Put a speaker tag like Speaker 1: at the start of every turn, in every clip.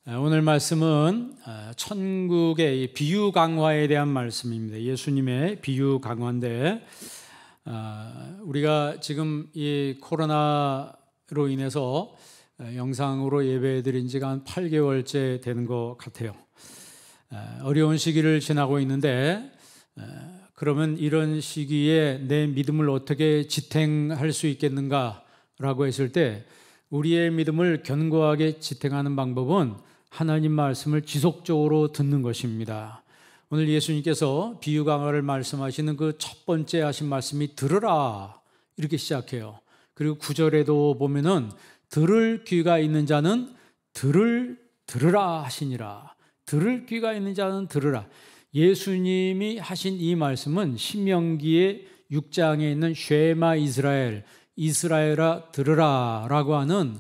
Speaker 1: 오늘 말씀은 천국의 비유 강화에 대한 말씀입니다. 예수님의 비유 강화인데 우리가 지금 이 코로나로 인해서 영상으로 예배드린 지가 한 8개월째 되는 것 같아요. 어려운 시기를 지나고 있는데 그러면 이런 시기에 내 믿음을 어떻게 지탱할 수 있겠는가라고 했을 때 우리의 믿음을 견고하게 지탱하는 방법은 하나님 말씀을 지속적으로 듣는 것입니다. 오늘 예수님께서 비유 강화를 말씀하시는 그 첫 번째 하신 말씀이 들으라 이렇게 시작해요. 그리고 9절에도 보면은 들을 귀가 있는 자는 들으라 하시니라. 들을 귀가 있는 자는 들으라. 예수님이 하신 이 말씀은 신명기의 6장에 있는 쉐마 이스라엘아 들으라 라고 하는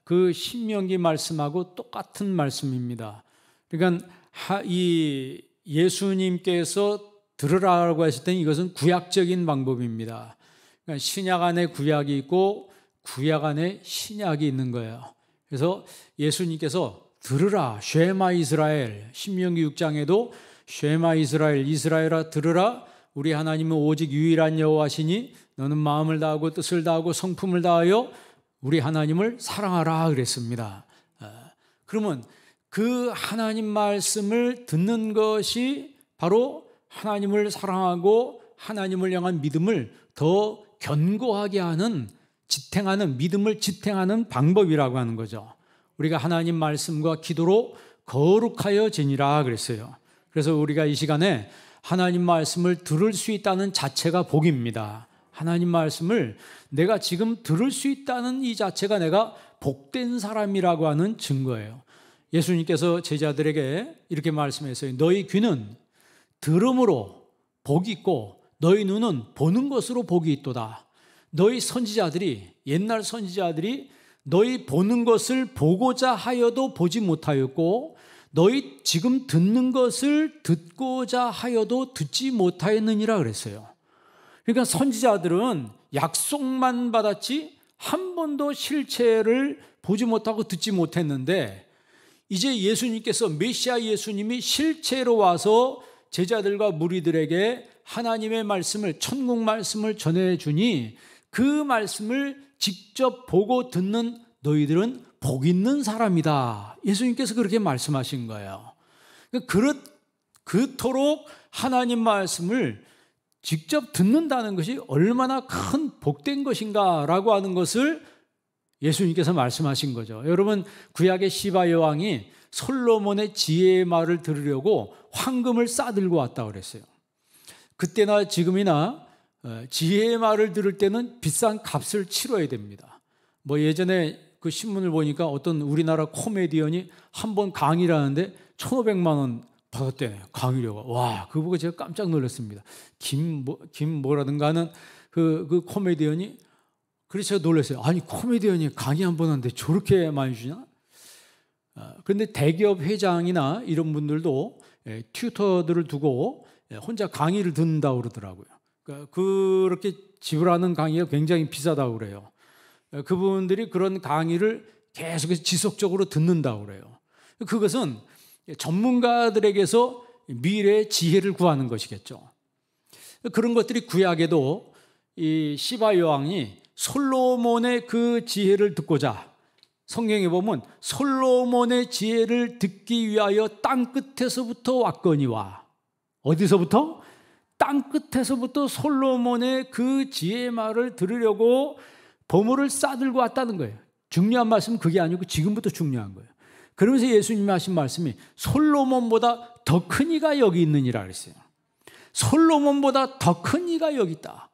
Speaker 1: 그 신명기 말씀하고 똑같은 말씀입니다. 그러니까 이 예수님께서 들으라고 했을 때는 이것은 구약적인 방법입니다. 그러니까 신약 안에 구약이 있고 구약 안에 신약이 있는 거예요. 그래서 예수님께서 들으라 쉐마 이스라엘, 신명기 6장에도 쉐마 이스라엘아 들으라. 우리 하나님은 오직 유일한 여호와시니 너는 마음을 다하고 뜻을 다하고 성품을 다하여 우리 하나님을 사랑하라 그랬습니다. 그러면 그 하나님 말씀을 듣는 것이 바로 하나님을 사랑하고 하나님을 향한 믿음을 더 견고하게 하는 지탱하는 믿음을 지탱하는 방법이라고 하는 거죠. 우리가 하나님 말씀과 기도로 거룩하여 지니라 그랬어요. 그래서 우리가 이 시간에 하나님 말씀을 들을 수 있다는 자체가 복입니다. 하나님 말씀을 내가 지금 들을 수 있다는 이 자체가 내가 복된 사람이라고 하는 증거예요. 예수님께서 제자들에게 이렇게 말씀했어요. 너희 귀는 들음으로 복이 있고 너희 눈은 보는 것으로 복이 있도다. 너희 선지자들이 옛날 선지자들이 너희 보는 것을 보고자 하여도 보지 못하였고 너희 지금 듣는 것을 듣고자 하여도 듣지 못하였느니라 그랬어요. 그러니까 선지자들은 약속만 받았지 한 번도 실체를 보지 못하고 듣지 못했는데 이제 예수님께서 메시아 예수님이 실체로 와서 제자들과 무리들에게 하나님의 말씀을 천국 말씀을 전해주니 그 말씀을 직접 보고 듣는 너희들은 복 있는 사람이다. 예수님께서 그렇게 말씀하신 거예요. 그토록 하나님 말씀을 직접 듣는다는 것이 얼마나 큰 복된 것인가라고 하는 것을 예수님께서 말씀하신 거죠. 여러분 구약의 시바 여왕이 솔로몬의 지혜의 말을 들으려고 황금을 싸들고 왔다고 그랬어요. 그때나 지금이나 지혜의 말을 들을 때는 비싼 값을 치러야 됩니다. 뭐 예전에 그 신문을 보니까 어떤 우리나라 코미디언이 한 번 강의를 하는데 1,500만 원 받았대요. 강의료가. 와, 그거 보고 제가 깜짝 놀랐습니다. 김뭐라든가 하는 그 코미디언이 그래서 제가 놀랐어요. 아니 코미디언이 강의 한 번 하는데 저렇게 많이 주냐? 그런데 대기업 회장이나 이런 분들도 튜터들을 두고 혼자 강의를 듣는다고 그러더라고요. 그러니까 그렇게 지불하는 강의가 굉장히 비싸다고 그래요. 그분들이 그런 강의를 계속해서 지속적으로 듣는다고 그래요. 그것은 전문가들에게서 미래의 지혜를 구하는 것이겠죠. 그런 것들이 구약에도 이 시바 여왕이 솔로몬의 그 지혜를 듣고자 성경에 보면 솔로몬의 지혜를 듣기 위하여 땅 끝에서부터 왔거니와 어디서부터? 땅 끝에서부터 솔로몬의 그 지혜의 말을 들으려고 보물을 싸들고 왔다는 거예요. 중요한 말씀은 그게 아니고 지금부터 중요한 거예요. 그러면서 예수님이 하신 말씀이 솔로몬보다 더 큰 이가 여기 있느니라 그랬어요. 솔로몬보다 더 큰 이가 여기 있다.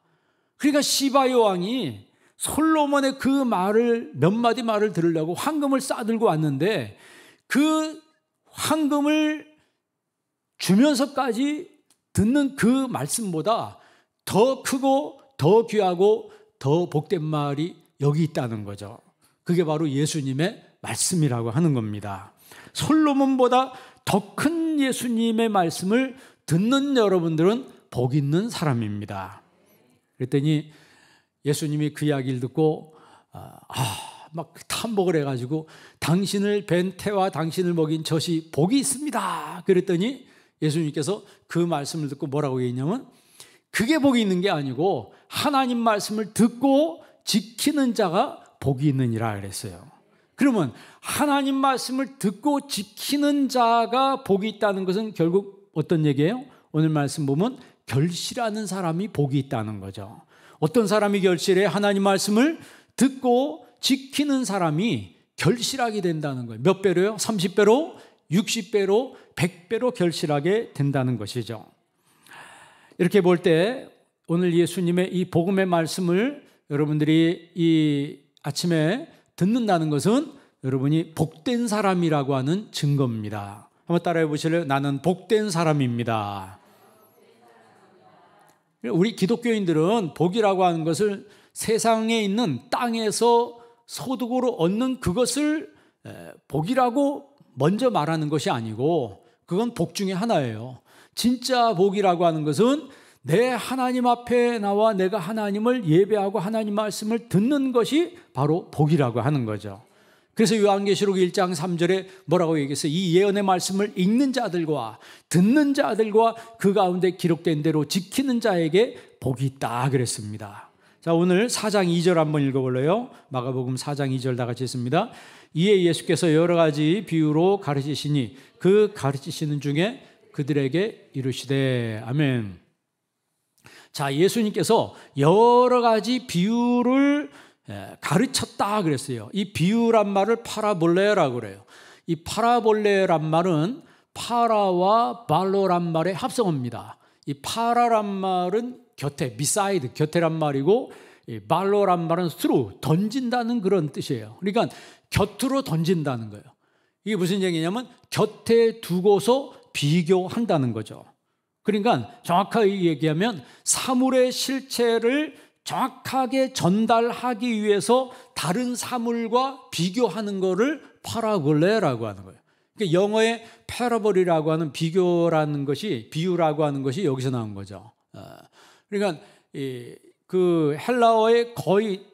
Speaker 1: 그러니까 시바 여왕이 솔로몬의 그 말을 몇 마디 말을 들으려고 황금을 싸들고 왔는데 그 황금을 주면서까지 듣는 그 말씀보다 더 크고 더 귀하고 더 복된 말이 여기 있다는 거죠. 그게 바로 예수님의 말씀이라고 하는 겁니다. 솔로몬보다 더 큰 예수님의 말씀을 듣는 여러분들은 복 있는 사람입니다. 그랬더니 예수님이 그 이야기를 듣고 막 탐복을 해가지고 당신을 뵌 태와 당신을 먹인 젖이 복이 있습니다. 그랬더니 예수님께서 그 말씀을 듣고 뭐라고 얘기했냐면 그게 복이 있는 게 아니고 하나님 말씀을 듣고 지키는 자가 복이 있느니라 그랬어요. 그러면 하나님 말씀을 듣고 지키는 자가 복이 있다는 것은 결국 어떤 얘기예요? 오늘 말씀 보면 결실하는 사람이 복이 있다는 거죠. 어떤 사람이 결실해? 하나님 말씀을 듣고 지키는 사람이 결실하게 된다는 거예요. 몇 배로요? 30배로, 60배로, 100배로 결실하게 된다는 것이죠. 이렇게 볼 때 오늘 예수님의 이 복음의 말씀을 여러분들이 이 아침에 듣는다는 것은 여러분이 복된 사람이라고 하는 증거입니다. 한번 따라해 보실래요? 나는 복된 사람입니다. 우리 기독교인들은 복이라고 하는 것을 세상에 있는 땅에서 소득으로 얻는 그것을 복이라고 먼저 말하는 것이 아니고 그건 복 중에 하나예요. 진짜 복이라고 하는 것은 내 하나님 앞에 나와 내가 하나님을 예배하고 하나님 말씀을 듣는 것이 바로 복이라고 하는 거죠. 그래서 요한계시록 1장 3절에 뭐라고 얘기했어요? 이 예언의 말씀을 읽는 자들과 듣는 자들과 그 가운데 기록된 대로 지키는 자에게 복이 있다 그랬습니다. 자, 오늘 4장 2절 한번 읽어볼래요? 마가복음 4장 2절 다 같이 읽습니다. 이에 예수께서 여러 가지 비유로 가르치시니 그 가르치시는 중에 그들에게 이르시되 아멘. 자, 예수님께서 여러 가지 비유를 가르쳤다 그랬어요. 이 비유란 말을 파라볼레라고 그래요. 이 파라볼레란 말은 파라와 발로란 말의 합성어입니다. 이 파라란 말은 곁에, beside, 곁에란 말이고 이 발로란 말은 through, 던진다는 그런 뜻이에요. 그러니까 곁으로 던진다는 거예요. 이게 무슨 얘기냐면 곁에 두고서 비교한다는 거죠. 그러니까 정확하게 얘기하면 사물의 실체를 정확하게 전달하기 위해서 다른 사물과 비교하는 것을 파라볼레라고 하는 거예요. 그러니까 영어의 패러볼이라고 하는 비교라는 것이, 비유라고 하는 것이 여기서 나온 거죠. 그러니까 그 헬라어의 거의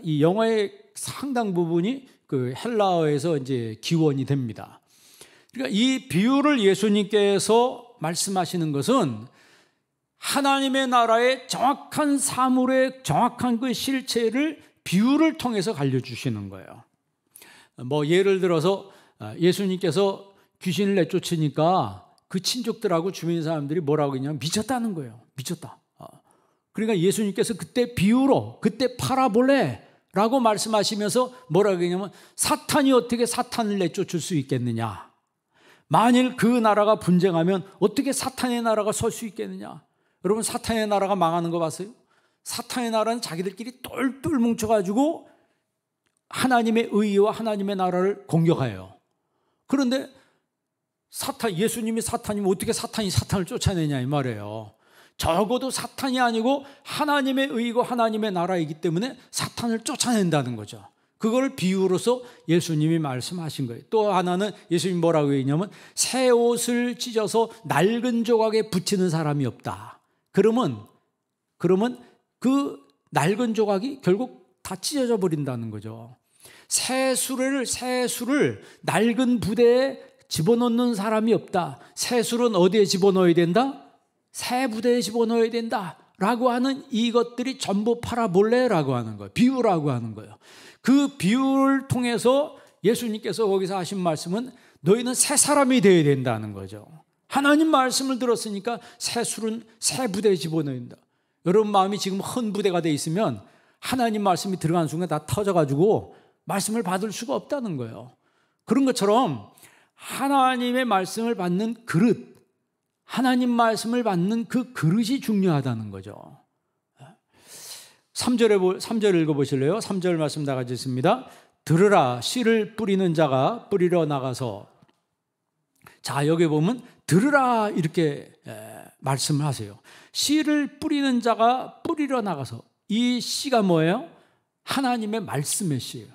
Speaker 1: 이 영어의 상당 부분이 그 헬라어에서 이제 기원이 됩니다. 그러니까 이 비유를 예수님께서 말씀하시는 것은 하나님의 나라의 정확한 사물의 정확한 그 실체를 비유를 통해서 알려주시는 거예요. 뭐 예를 들어서 예수님께서 귀신을 내쫓으니까 그 친족들하고 주변 사람들이 뭐라고 했냐면 미쳤다는 거예요. 미쳤다. 그러니까 예수님께서 그때 비유로, 그때 파라볼레라고 말씀하시면서 뭐라고 했냐면 사탄이 어떻게 사탄을 내쫓을 수 있겠느냐. 만일 그 나라가 분쟁하면 어떻게 사탄의 나라가 설 수 있겠느냐. 여러분 사탄의 나라가 망하는 거 봤어요? 사탄의 나라는 자기들끼리 똘똘 뭉쳐가지고 하나님의 의와 하나님의 나라를 공격해요. 그런데 예수님이 사탄이면 어떻게 사탄이 사탄을 쫓아내냐 이 말이에요. 적어도 사탄이 아니고 하나님의 의고 하나님의 나라이기 때문에 사탄을 쫓아낸다는 거죠. 그걸 비유로서 예수님이 말씀하신 거예요. 또 하나는 예수님이 뭐라고 했냐면 새 옷을 찢어서 낡은 조각에 붙이는 사람이 없다. 그러면 그 낡은 조각이 결국 다 찢어져 버린다는 거죠. 새 수레를 낡은 부대에 집어넣는 사람이 없다. 새 술은 어디에 집어넣어야 된다? 새 부대에 집어넣어야 된다 라고 하는 이것들이 전부 파라볼레라고 하는 거예요. 비유라고 하는 거예요. 그 비유를 통해서 예수님께서 거기서 하신 말씀은 너희는 새 사람이 되어야 된다는 거죠. 하나님 말씀을 들었으니까 새 술은 새 부대에 집어넣어야 된다. 여러분 마음이 지금 헌 부대가 돼 있으면 하나님 말씀이 들어간 순간 다 터져가지고 말씀을 받을 수가 없다는 거예요. 그런 것처럼 하나님의 말씀을 받는 그릇, 하나님 말씀을 받는 그 그릇이 중요하다는 거죠. 3절 읽어보실래요? 3절 말씀 다 같이 있습니다. 들으라, 씨를 뿌리는 자가 뿌리러 나가서. 자, 여기 보면 들으라 이렇게 말씀을 하세요. 씨를 뿌리는 자가 뿌리러 나가서. 이 씨가 뭐예요? 하나님의 말씀의 씨예요.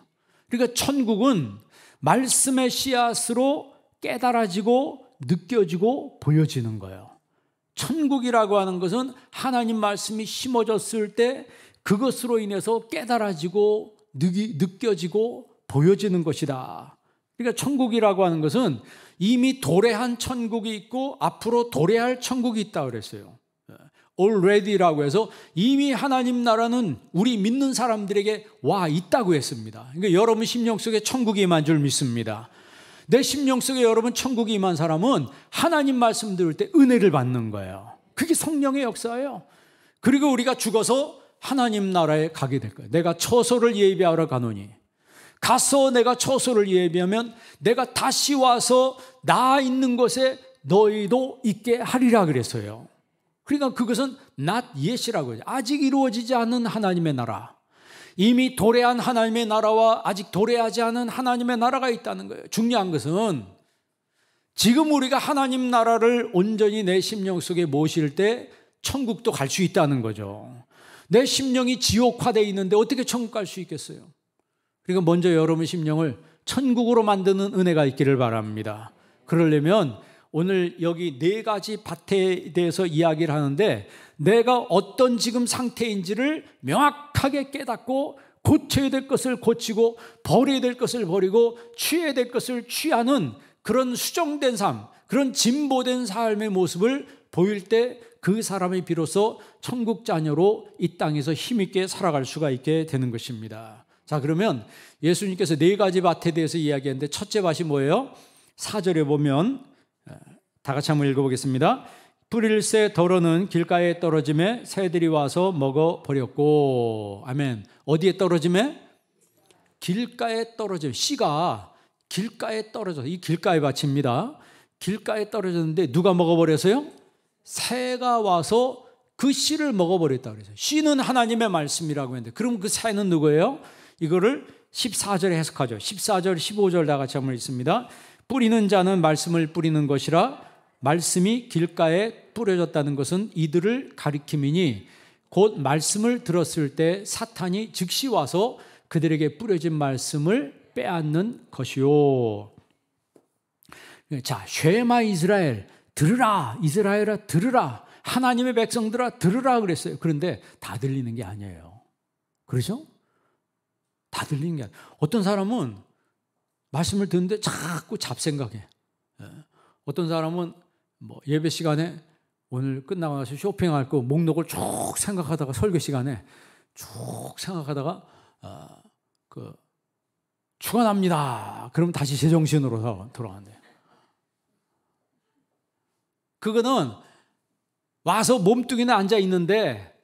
Speaker 1: 그러니까 천국은 말씀의 씨앗으로 깨달아지고 느껴지고 보여지는 거예요. 천국이라고 하는 것은 하나님 말씀이 심어졌을 때 그것으로 인해서 깨달아지고 느껴지고 보여지는 것이다. 그러니까 천국이라고 하는 것은 이미 도래한 천국이 있고 앞으로 도래할 천국이 있다 그랬어요. already라고 해서 이미 하나님 나라는 우리 믿는 사람들에게 와 있다고 했습니다. 그러니까 여러분 심령 속에 천국이 임한 줄 믿습니다. 내 심령 속에 여러분 천국이 임한 사람은 하나님 말씀 들을 때 은혜를 받는 거예요. 그게 성령의 역사예요. 그리고 우리가 죽어서 하나님 나라에 가게 될 거예요. 내가 처소를 예비하러 가노니, 가서 내가 처소를 예비하면 내가 다시 와서 나 있는 곳에 너희도 있게 하리라 그랬어요. 그러니까 그것은 not yet이라고 해요. 아직 이루어지지 않은 하나님의 나라, 이미 도래한 하나님의 나라와 아직 도래하지 않은 하나님의 나라가 있다는 거예요. 중요한 것은 지금 우리가 하나님 나라를 온전히 내 심령 속에 모실 때 천국도 갈 수 있다는 거죠. 내 심령이 지옥화되어 있는데 어떻게 천국 갈 수 있겠어요? 그러니까 먼저 여러분 심령을 천국으로 만드는 은혜가 있기를 바랍니다. 그러려면 오늘 여기 4가지 밭에 대해서 이야기를 하는데, 내가 어떤 지금 상태인지를 명확하게 깨닫고 고쳐야 될 것을 고치고 버려야 될 것을 버리고 취해야 될 것을 취하는 그런 수정된 삶, 그런 진보된 삶의 모습을 보일 때 그 사람이 비로소 천국 자녀로 이 땅에서 힘있게 살아갈 수가 있게 되는 것입니다. 자, 그러면 예수님께서 4가지 밭에 대해서 이야기했는데 첫째 밭이 뭐예요? 4절에 보면 다 같이 한번 읽어보겠습니다. 뿌릴새 덜어는 길가에 떨어짐에 새들이 와서 먹어버렸고. 아멘. 어디에 떨어짐에? 길가에 떨어져. 씨가 길가에 떨어져. 이 길가의 밭입니다. 길가에 떨어졌는데 누가 먹어버렸어요? 새가 와서 그 씨를 먹어버렸다 그래서 씨는 하나님의 말씀이라고 했는데, 그럼 그 새는 누구예요? 이거를 14절에 해석하죠. 14절 15절 다 같이 한번 읽습니다. 뿌리는 자는 말씀을 뿌리는 것이라 말씀이 길가에 뿌려졌다는 것은 이들을 가리킴이니 곧 말씀을 들었을 때 사탄이 즉시 와서 그들에게 뿌려진 말씀을 빼앗는 것이요. 자, 쉐마 이스라엘, 들으라. 이스라엘아 들으라. 하나님의 백성들아 들으라 그랬어요. 그런데 다 들리는 게 아니에요. 그렇죠? 다 들리는 게 아니에요. 어떤 사람은 말씀을 듣는데 자꾸 잡생각해. 어떤 사람은 뭐 예배 시간에 오늘 끝나고 나서 쇼핑할 거 목록을 쭉 생각하다가 설교 시간에 쭉 생각하다가 축원합니다. 그럼 다시 제정신으로 돌아간대요. 그거는 와서 몸뚱이는 앉아 있는데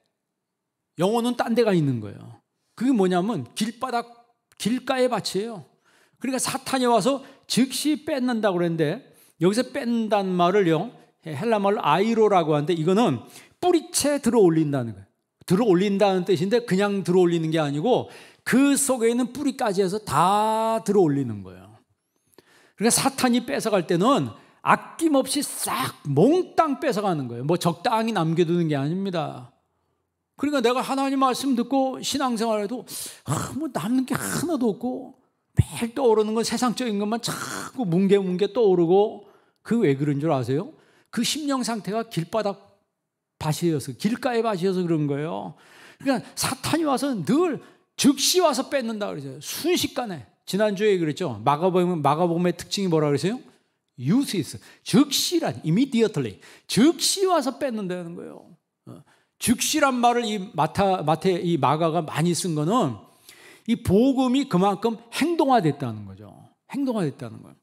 Speaker 1: 영혼은 딴 데가 있는 거예요. 그게 뭐냐면 길가의 밭이에요. 그러니까 사탄이 와서 즉시 뺏는다고 그랬는데, 여기서 뺀다는 말을요, 헬라 말로 아이로라고 하는데, 이거는 뿌리채 들어 올린다는 거예요. 들어 올린다는 뜻인데 그냥 들어 올리는 게 아니고 그 속에 있는 뿌리까지 해서 다 들어 올리는 거예요. 그러니까 사탄이 뺏어갈 때는 아낌없이 싹 몽땅 뺏어가는 거예요. 뭐 적당히 남겨두는 게 아닙니다. 그러니까 내가 하나님 말씀 듣고 신앙생활해도 뭐 남는 게 하나도 없고 매일 떠오르는 건 세상적인 것만 자꾸 뭉게뭉게 떠오르고, 그 왜 그런 줄 아세요? 그 심령 상태가 길바닥 밭이어서, 길가의 밭이어서 그런 거예요. 그러니까 사탄이 와서 늘 즉시 와서 뺏는다 그러죠. 순식간에. 지난주에 그랬죠. 마가복음의 특징이 뭐라 그랬어요? 유시스, 즉시란, immediately, 즉시 와서 뺏는다는 거예요. 즉시란 말을 이 마가가 많이 쓴 거는 이 복음이 그만큼 행동화됐다는 거죠. 행동화됐다는 거예요.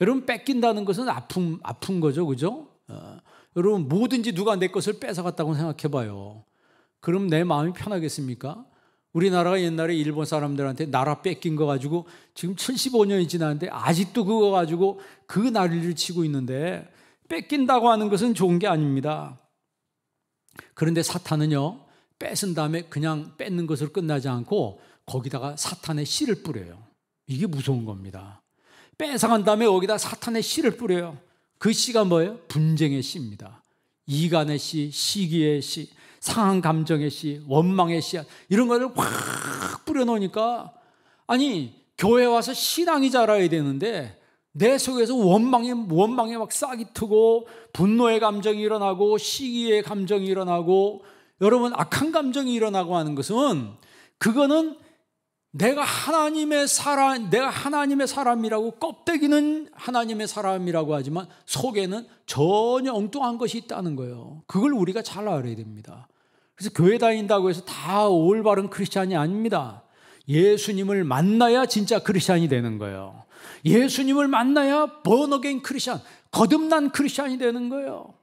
Speaker 1: 여러분, 뺏긴다는 것은 아픈 거죠, 그죠? 여러분, 뭐든지 누가 내 것을 뺏어갔다고 생각해 봐요. 그럼 내 마음이 편하겠습니까? 우리나라가 옛날에 일본 사람들한테 나라 뺏긴 거 가지고 지금 75년이 지났는데 아직도 그거 가지고 그 난리를 치고 있는데, 뺏긴다고 하는 것은 좋은 게 아닙니다. 그런데 사탄은요, 뺏은 다음에 그냥 뺏는 것으로 끝나지 않고 거기다가 사탄의 씨를 뿌려요. 이게 무서운 겁니다. 뺏어간 다음에 거기다 사탄의 씨를 뿌려요. 그 씨가 뭐예요? 분쟁의 씨입니다. 이간의 씨, 시기의 씨, 상한 감정의 씨, 원망의 씨, 이런 거를 확 뿌려놓으니까, 아니 교회 와서 신앙이 자라야 되는데 내 속에서 원망에 막 싹이 트고 분노의 감정이 일어나고 시기의 감정이 일어나고, 여러분 악한 감정이 일어나고 하는 것은, 그거는 내가 하나님의 사람이라고, 껍데기는 하나님의 사람이라고 하지만 속에는 전혀 엉뚱한 것이 있다는 거예요. 그걸 우리가 잘 알아야 됩니다. 그래서 교회 다닌다고 해서 다 올바른 크리스찬이 아닙니다. 예수님을 만나야 진짜 크리스찬이 되는 거예요. 예수님을 만나야 번어게인 크리스찬, 거듭난 크리스찬이 되는 거예요.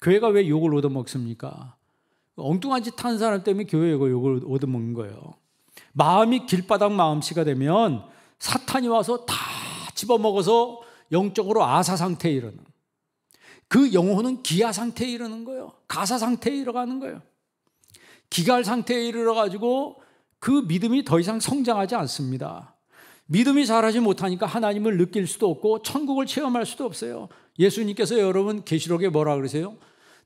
Speaker 1: 교회가 왜 욕을 얻어먹습니까? 엉뚱한 짓 하는 사람 때문에 교회가 욕을 얻어먹는 거예요. 마음이 길바닥 마음씨가 되면 사탄이 와서 다 집어먹어서 영적으로 아사 상태에 이르는, 그 영혼은 기아 상태에 이르는 거예요. 가사 상태에 이르가는 거예요. 기갈 상태에 이르러가지고 그 믿음이 더 이상 성장하지 않습니다. 믿음이 자라지 못하니까 하나님을 느낄 수도 없고 천국을 체험할 수도 없어요. 예수님께서 여러분 계시록에 뭐라 그러세요?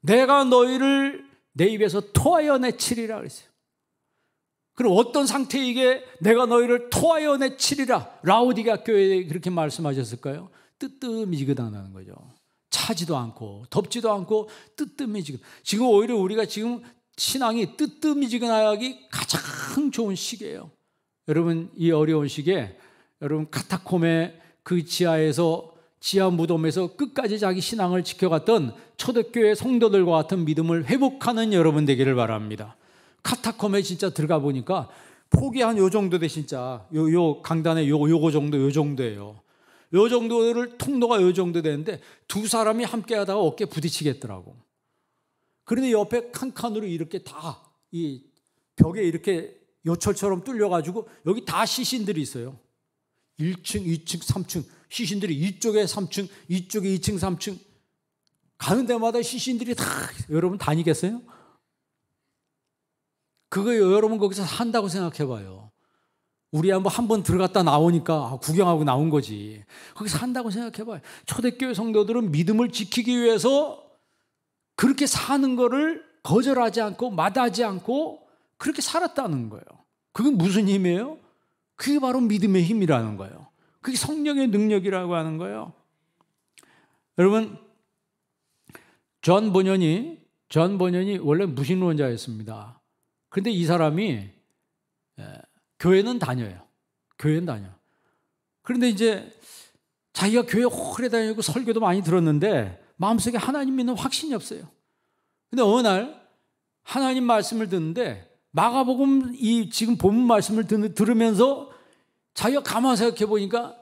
Speaker 1: 내가 너희를 내 입에서 토하여 내치리라 그랬어요. 그럼 어떤 상태이게 내가 너희를 토하여 내치리라, 라오디게아 교회에 그렇게 말씀하셨을까요? 뜨뜻미지근하다는 거죠. 차지도 않고 덥지도 않고 뜨뜻미지근. 지금 오히려 우리가 지금 신앙이 뜨뜻미지근하기 가장 좋은 시기예요. 여러분, 이 어려운 시기에 여러분 카타콤의 그 지하 무덤에서 끝까지 자기 신앙을 지켜갔던 초대교회 성도들과 같은 믿음을 회복하는 여러분 되기를 바랍니다. 카타콤에 진짜 들어가 보니까 폭이 한 요 정도 돼. 진짜 요 강단에 요거 정도, 요 정도예요. 요 정도를 통로가 요 정도 되는데 두 사람이 함께 하다가 어깨 부딪히겠더라고. 그런데 옆에 칸칸으로 이렇게 다 이 벽에 이렇게 요철처럼 뚫려가지고 여기 다 시신들이 있어요. 1층, 2층, 3층 시신들이, 이쪽에 3층, 이쪽에 2층, 3층 가는 데마다 시신들이 다. 여러분 다니겠어요? 그거 여러분 거기서 산다고 생각해 봐요. 우리 한번 들어갔다 나오니까 구경하고 나온 거지. 거기서 산다고 생각해 봐요. 초대교회 성도들은 믿음을 지키기 위해서 그렇게 사는 거를 거절하지 않고 마다하지 않고 그렇게 살았다는 거예요. 그게 무슨 힘이에요? 그게 바로 믿음의 힘이라는 거예요. 그게 성령의 능력이라고 하는 거예요. 여러분, 존 버년이 원래 무신론자였습니다. 그런데 이 사람이 교회는 다녀요. 교회는 다녀. 그런데 이제 자기가 교회 오래 다니고 설교도 많이 들었는데 마음속에 하나님 믿는 확신이 없어요. 근데 어느 날 하나님 말씀을 듣는데 마가복음 이 지금 본문 말씀을 들으면서 자기가 가만히 생각해 보니까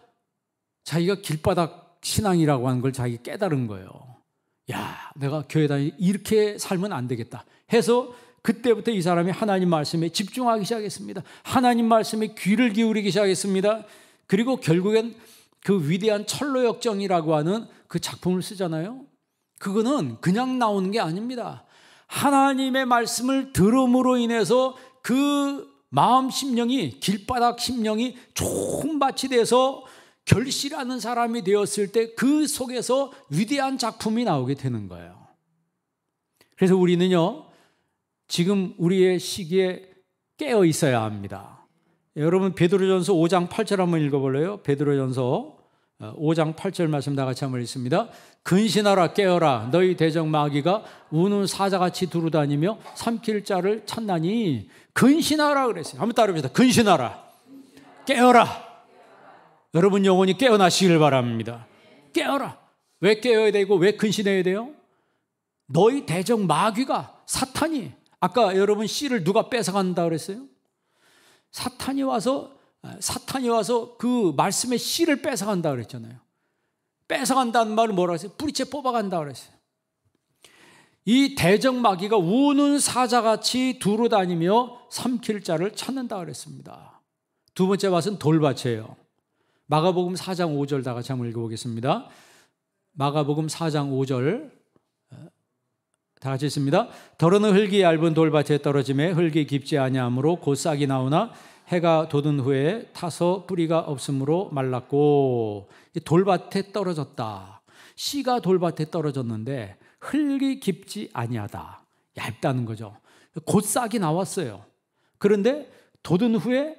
Speaker 1: 자기가 길바닥 신앙이라고 하는 걸 자기가 깨달은 거예요. 야, 내가 교회 다니 이렇게 살면 안 되겠다 해서 그때부터 이 사람이 하나님 말씀에 집중하기 시작했습니다. 하나님 말씀에 귀를 기울이기 시작했습니다. 그리고 결국엔 그 위대한 철로역정이라고 하는 그 작품을 쓰잖아요. 그거는 그냥 나오는 게 아닙니다. 하나님의 말씀을 들음으로 인해서 그 마음 심령이, 길바닥 심령이 총밭이 돼서 결실하는 사람이 되었을 때 그 속에서 위대한 작품이 나오게 되는 거예요. 그래서 우리는요, 지금 우리의 시기에 깨어 있어야 합니다. 여러분 베드로전서 5장 8절 한번 읽어볼래요? 베드로전서 5장 8절 말씀 다 같이 한번 읽습니다. 근신하라, 깨어라, 너희 대적 마귀가 우는 사자같이 두루다니며 삼킬 자를 찾나니. 근신하라 그랬어요. 한번 따라해봅시다. 근신하라, 깨어라. 여러분 영혼이 깨어나시길 바랍니다. 깨어라. 왜 깨어야 되고 왜 근신해야 돼요? 너희 대적 마귀가, 사탄이, 아까 여러분 씨를 누가 뺏어간다 그랬어요? 사탄이 와서 그 말씀의 씨를 뺏어간다 그랬잖아요. 뺏어간다는 말은 뭐라 했어요? 뿌리채 뽑아간다 그랬어요. 이 대적 마귀가 우는 사자같이 두루다니며 삼킬 자를 찾는다 그랬습니다. 두 번째 밭은 돌밭이에요. 마가복음 4장 5절 다 같이 한번 읽어보겠습니다. 마가복음 4장 5절 다 같이 읽습니다. 더러는 흙이 얇은 돌밭에 떨어짐에 흙이 깊지 아니하므로 곧 싹이 나오나 해가 돋은 후에 타서 뿌리가 없으므로 말랐고. 돌밭에 떨어졌다. 씨가 돌밭에 떨어졌는데 흙이 깊지 아니하다. 얇다는 거죠. 곧 싹이 나왔어요. 그런데 돋은 후에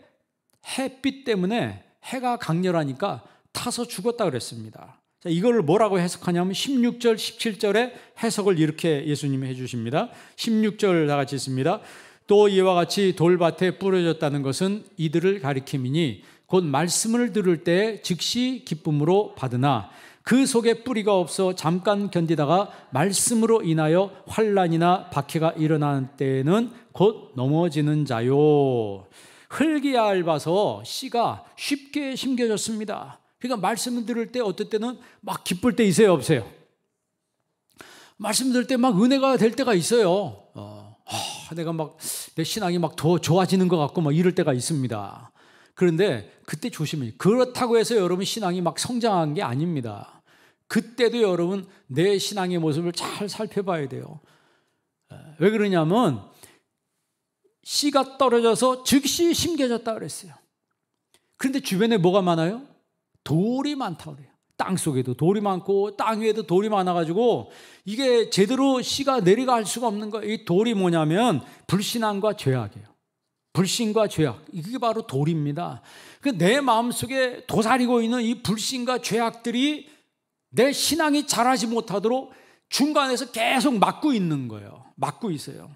Speaker 1: 햇빛 때문에 해가 강렬하니까 타서 죽었다 그랬습니다. 자, 이걸 뭐라고 해석하냐면 16절, 17절의 해석을 이렇게 예수님이 해주십니다. 16절 다 같이 있습니다. 또 이와 같이 돌밭에 뿌려졌다는 것은 이들을 가리킴이니 곧 말씀을 들을 때 즉시 기쁨으로 받으나 그 속에 뿌리가 없어 잠깐 견디다가 말씀으로 인하여 환난이나 박해가 일어나는 때에는 곧 넘어지는 자요. 흙이 얇아서 씨가 쉽게 심겨졌습니다. 그러니까 말씀을 들을 때 어떨 때는 막 기쁠 때 있어요, 없어요? 말씀 들을 때 막 은혜가 될 때가 있어요. 내가 막 내 신앙이 막 더 좋아지는 것 같고 막 이럴 때가 있습니다. 그런데 그때 조심해요. 그렇다고 해서 여러분 신앙이 막 성장한 게 아닙니다. 그때도 여러분 내 신앙의 모습을 잘 살펴봐야 돼요. 왜 그러냐면 씨가 떨어져서 즉시 심겨졌다 그랬어요. 그런데 주변에 뭐가 많아요? 돌이 많다 그래요. 땅 속에도 돌이 많고 땅 위에도 돌이 많아가지고 이게 제대로 씨가 내려갈 수가 없는 거예요. 이 돌이 뭐냐면 불신앙과 죄악이에요. 불신과 죄악, 이게 바로 돌입니다. 내 마음속에 도사리고 있는 이 불신과 죄악들이 내 신앙이 자라지 못하도록 중간에서 계속 막고 있는 거예요. 막고 있어요.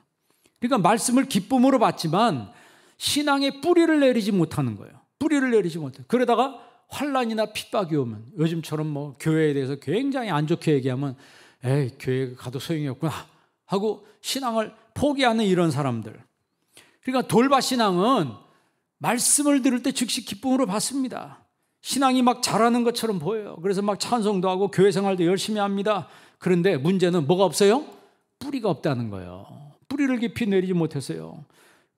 Speaker 1: 그러니까 말씀을 기쁨으로 받지만 신앙의 뿌리를 내리지 못하는 거예요. 뿌리를 내리지 못해요. 그러다가 환난이나 핍박이 오면 요즘처럼 뭐 교회에 대해서 굉장히 안 좋게 얘기하면 에이 교회 가도 소용이 없구나 하고 신앙을 포기하는 이런 사람들. 그러니까 돌밭 신앙은 말씀을 들을 때 즉시 기쁨으로 받습니다. 신앙이 막 자라는 것처럼 보여요. 그래서 막 찬송도 하고 교회 생활도 열심히 합니다. 그런데 문제는 뭐가 없어요? 뿌리가 없다는 거예요. 뿌리를 깊이 내리지 못했어요.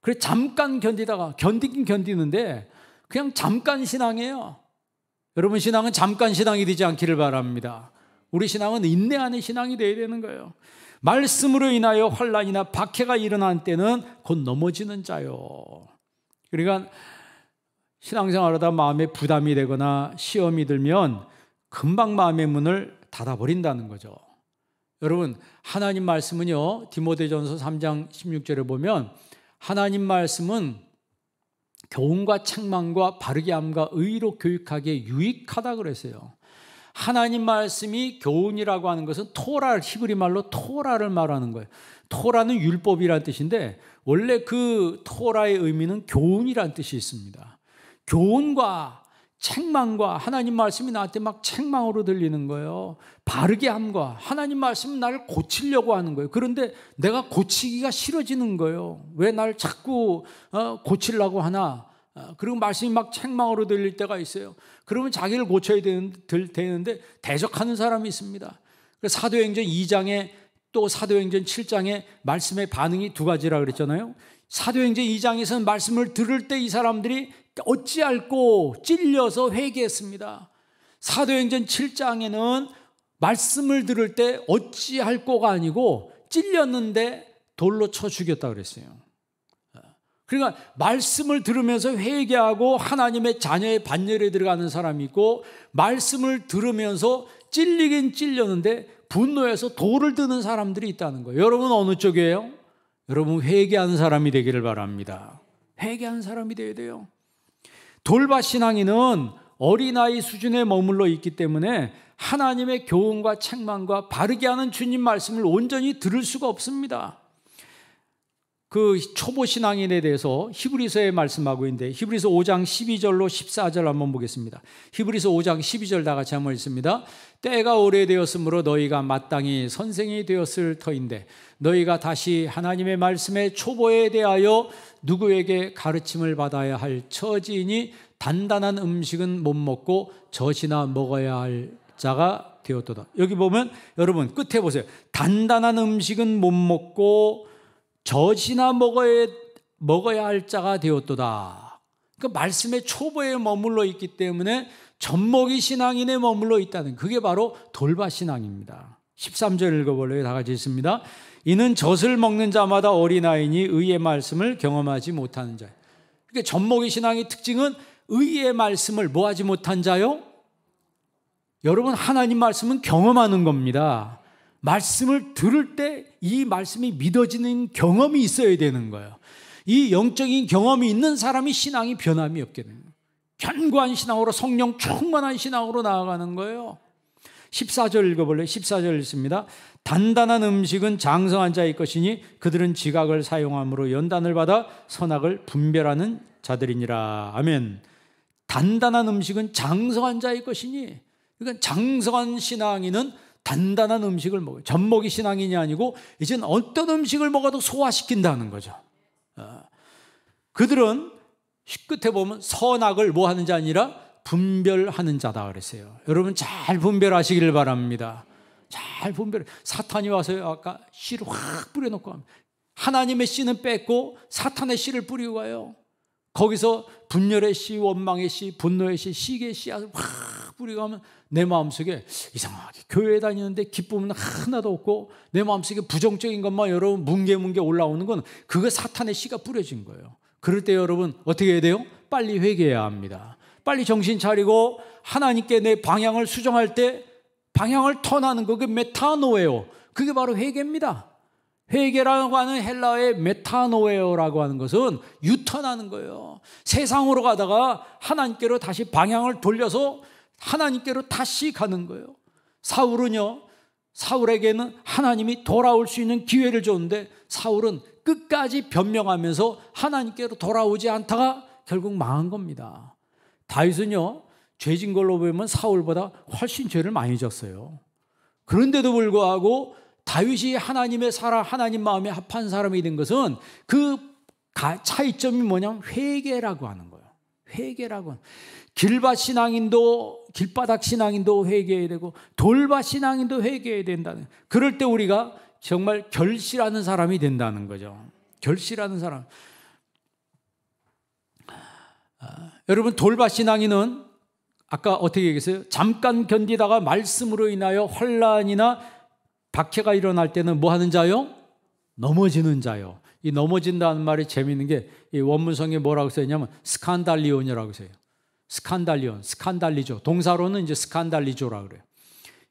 Speaker 1: 그래서 잠깐 견디다가 견디긴 견디는데 그냥 잠깐 신앙이에요. 여러분 신앙은 잠깐 신앙이 되지 않기를 바랍니다. 우리 신앙은 인내하는 신앙이 되어야 되는 거예요. 말씀으로 인하여 환난이나 박해가 일어난 때는 곧 넘어지는 자요. 그러니까 신앙생활하다 마음에 부담이 되거나 시험이 들면 금방 마음의 문을 닫아버린다는 거죠. 여러분 하나님 말씀은요, 디모데전서 3장 16절에 보면 하나님 말씀은 교훈과 책망과 바르게 함과 의로 교육하기에 유익하다 그랬어요. 하나님 말씀이 교훈이라고 하는 것은 토라, 히브리 말로 토라를 말하는 거예요. 토라는 율법이라는 뜻인데 원래 그 토라의 의미는 교훈이라는 뜻이 있습니다. 교훈과 책망과 하나님 말씀이 나한테 막 책망으로 들리는 거예요. 바르게 함과 하나님 말씀은 나를 고치려고 하는 거예요. 그런데 내가 고치기가 싫어지는 거예요. 왜 나를 자꾸 고치려고 하나? 그리고 말씀이 막 책망으로 들릴 때가 있어요. 그러면 자기를 고쳐야 되는데 대적하는 사람이 있습니다. 사도행전 2장에 또 사도행전 7장에 말씀의 반응이 두 가지라 그랬잖아요. 사도행전 2장에서는 말씀을 들을 때 이 사람들이 어찌할꼬 찔려서 회개했습니다. 사도행전 7장에는 말씀을 들을 때 어찌할꼬가 아니고 찔렸는데 돌로 쳐 죽였다 그랬어요. 그러니까 말씀을 들으면서 회개하고 하나님의 자녀의 반열에 들어가는 사람이 있고 말씀을 들으면서 찔리긴 찔렸는데 분노해서 돌을 드는 사람들이 있다는 거예요. 여러분 어느 쪽이에요? 여러분 회개하는 사람이 되기를 바랍니다. 회개하는 사람이 되어야 돼요. 돌밭 신앙인은 어린아이 수준에 머물러 있기 때문에 하나님의 교훈과 책망과 바르게 하는 주님 말씀을 온전히 들을 수가 없습니다. 그 초보 신앙인에 대해서 히브리서에 말씀하고 있는데 히브리서 5장 12절로 14절 한번 보겠습니다. 히브리서 5장 12절 다 같이 한번 읽습니다. 때가 오래되었으므로 너희가 마땅히 선생이 되었을 터인데 너희가 다시 하나님의 말씀의 초보에 대하여 누구에게 가르침을 받아야 할 처지이니 단단한 음식은 못 먹고 젖이나 먹어야 할 자가 되었도다. 여기 보면 여러분 끝에 보세요. 단단한 음식은 못 먹고 젖이나 먹어야 할 자가 되었도다. 그러니까 말씀의 초보에 머물러 있기 때문에 젖먹이 신앙인에 머물러 있다는 그게 바로 돌밭 신앙입니다. 13절 읽어볼래요? 다 같이 읽습니다. 이는 젖을 먹는 자마다 어린아이니 의의 말씀을 경험하지 못하는 자예요. 그러니까 젖먹이 신앙의 특징은 의의 말씀을 뭐하지 못한 자요? 여러분 하나님 말씀은 경험하는 겁니다. 말씀을 들을 때 이 말씀이 믿어지는 경험이 있어야 되는 거예요. 이 영적인 경험이 있는 사람이 신앙이 변함이 없게 되는 거예요. 견고한 신앙으로 성령 충만한 신앙으로 나아가는 거예요. 14절 읽어볼래요? 14절 읽습니다. 단단한 음식은 장성한 자의 것이니 그들은 지각을 사용함으로 연단을 받아 선악을 분별하는 자들이니라. 아멘. 단단한 음식은 장성한 자의 것이니, 그러니까 장성한 신앙인은 단단한 음식을 먹어요. 젖먹이 신앙인이 아니고 이제는 어떤 음식을 먹어도 소화시킨다는 거죠. 그들은 끝에 보면 선악을 뭐 하는 자 아니라 분별하는 자다 그랬어요. 여러분 잘 분별하시기를 바랍니다. 잘 분별. 사탄이 와서 아까 씨를 확 뿌려놓고 하나님의 씨는 뺏고 사탄의 씨를 뿌리고 가요. 거기서 분열의 씨, 원망의 씨, 분노의 씨, 시기의 씨앗을 확 뿌리고 가면 내 마음속에 이상하게 교회 다니는데 기쁨은 하나도 없고 내 마음속에 부정적인 것만 여러분 뭉게뭉게 올라오는 건 그거 사탄의 씨가 뿌려진 거예요. 그럴 때 여러분 어떻게 해야 돼요? 빨리 회개해야 합니다. 빨리 정신 차리고 하나님께 내 방향을 수정할 때 방향을 턴하는 거, 그게 메타노에오, 그게 바로 회개입니다. 회개라고 하는 헬라어의 메타노에오라고 하는 것은 유턴하는 거예요. 세상으로 가다가 하나님께로 다시 방향을 돌려서 하나님께로 다시 가는 거예요. 사울은요, 사울에게는 하나님이 돌아올 수 있는 기회를 줬는데 사울은 끝까지 변명하면서 하나님께로 돌아오지 않다가 결국 망한 겁니다. 다윗은요, 죄진 걸로 보면 사울보다 훨씬 죄를 많이 졌어요. 그런데도 불구하고 다윗이 하나님의 사람, 하나님 마음에 합한 사람이 된 것은 그 차이점이 뭐냐면 회개라고 하는 거예요. 회개라고. 길밭 신앙인도, 길바닥 신앙인도 회개해야 되고 돌밭 신앙인도 회개해야 된다는, 그럴 때 우리가 정말 결실하는 사람이 된다는 거죠. 결실하는 사람. 여러분 돌밭 신앙인은 아까 어떻게 얘기했어요? 잠깐 견디다가 말씀으로 인하여 혼란이나 박해가 일어날 때는 뭐 하는 자요? 넘어지는 자요. 이 넘어진다는 말이 재미있는 게 이 원문성에 뭐라고 써있냐면 스칸달리온이라고 써요. 스칸달리온, 스칸달리조. 동사로는 이제 스칸달리조라고 그래요.